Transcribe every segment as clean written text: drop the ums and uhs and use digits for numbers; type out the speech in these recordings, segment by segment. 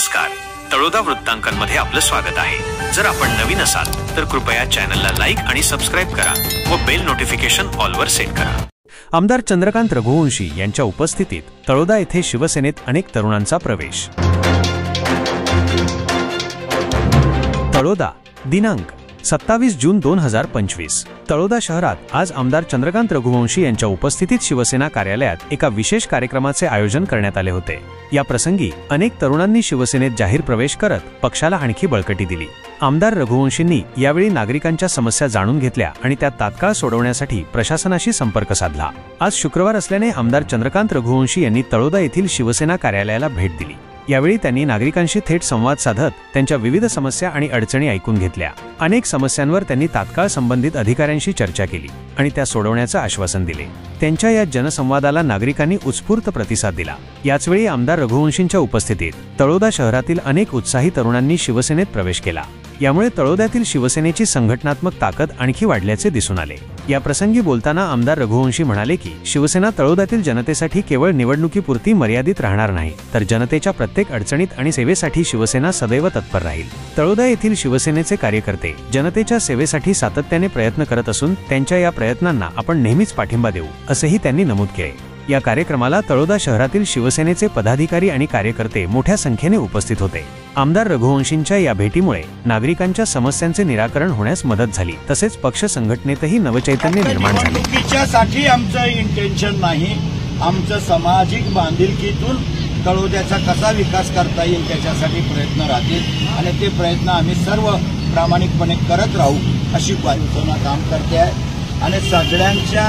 नमस्कार, तळोदा वृत्तांकनमध्ये आपलं स्वागत आहे। जर आपण नवीन असाल तर कृपया चॅनलला लाईक आणि सबस्क्राइब करा व बेल नोटिफिकेशन ऑल वर सेट करा। आमदार चंद्रकांत रघुवंशी यांच्या उपस्थितीत तळोदा येथे शिवसेनेत अनेक तरुणांचा प्रवेश। तळोदा दिनांक 27 जून 2025 तळोदा शहरात आज आमदार चंद्रकांत रघुवंशी यांच्या उपस्थितीत शिवसेना कार्यालयात एका विशेष कार्यक्रमाचे आयोजन करण्यात आले होते। या प्रसंगी अनेक तरुणांनी शिवसेनेत जाहीर प्रवेश करत पक्षाला आणखी बळकटी दिली। आमदार रघुवंशींनी यावेळी नागरिकांच्या समस्या जाणून घेतल्या आणि त्या तात्काळ सोडवण्यासाठी प्रशासनाशी संपर्क साधला। आज शुक्रवार असल्याने आमदार चंद्रकांत रघुवंशी यांनी तळोदा येथील शिवसेना कार्यालयाला भेट दिली। यावेळी त्यांनी नागरिकांशी थेट संवाद साधत त्यांच्या विविध समस्या आणि अडचणी ऐकून घेतल्या। अनेक समस्यांवर त्यांनी तात्काळ संबंधित अधिकाऱ्यांशी चर्चा केली आणि त्या सोडवण्याचं आश्वासन दिले। त्यांच्या या जनसंवादाला नागरिकांनी उत्स्फूर्त प्रतिसाद दिला। याचवेळी आमदार रघुवंशींच्या उपस्थितीत तळोदा शहरातील अनेक उत्साही तरुणांनी शिवसेनेत प्रवेश केला। यामुळे तळोद्यातील शिवसेनेची संघटनात्मक ताकद आणखी वाढल्याचे दिसून आले। या प्रसंगी बोलताना आमदार रघुवंशी म्हणाले की शिवसेना तळोद्यातील जनतेसाठी केवळ निवडणुकीपुरती मर्यादित राहणार नाही, तर जनतेच्या प्रत्येक अडचणीत आणि सेवेसाठी शिवसेना सदैव तत्पर राहील। तळोदा येथील शिवसेनेचे कार्यकर्ते जनतेच्या सेवेसाठी सातत्याने प्रयत्न करत असून त्यांच्या या प्रयत्नांना आपण नेहमीच पाठिंबा देऊ, असेही त्यांनी नमूद केले। या कार्यक्रमाला तळोदा शहरातील शिवसेनेचे पदाधिकारी आणि कार्यकर्ते मोठ्या संख्येने उपस्थित होते। आमदार रघुवंशींच्या या भेटीमुळे नागरिकांच्या समस्यांचे निराकरण होण्यास मदत झाली, तसेच पक्ष संघटनेतही नवचैतन्य निर्माण झाले। निवडणुकीच्यासाठी आमचं इंटेन्शन नाही, आमचं सामाजिक बांधिलकीतून तळोद्याचा कसा विकास करता येईल त्याच्यासाठी प्रयत्न राहतील आणि ते प्रयत्न आम्ही सर्व प्रामाणिकपणे करत राहू अशी शिवसेना काम करते आहे। आणि सगळ्यांच्या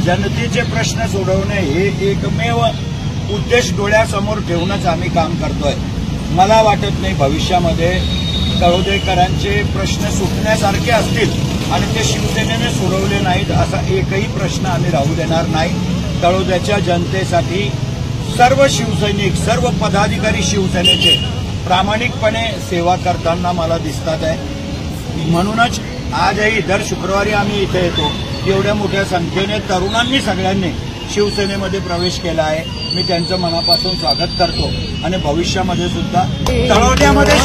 जनतेचे प्रश्न सोडवणे हे एकमेव उद्देश डोळ्यासमोर ठेवूनच आम्ही काम करतोय। मला वाटत नाही भविष्यामध्ये तळोदेकरांचे प्रश्न सुटण्यासारखे असतील आणि ते शिवसेनेने सोडवले नाहीत असा एकही प्रश्न आम्ही राहू देणार नाही। तळोद्याच्या जनतेसाठी सर्व शिवसैनिक, सर्व पदाधिकारी शिवसेनेचे प्रामाणिकपणे सेवा करताना मला दिसतात आहे। म्हणूनच आजही दर शुक्रवारी आम्ही इथे येतो। एवढ्या मोठ्या संख्येने तरुणांनी सगळ्यांनी शिवसेनेमध्ये प्रवेश केला आहे। मी त्यांचं मनापासून स्वागत करतो आणि भविष्यामध्ये सुद्धा तळोद्यामध्ये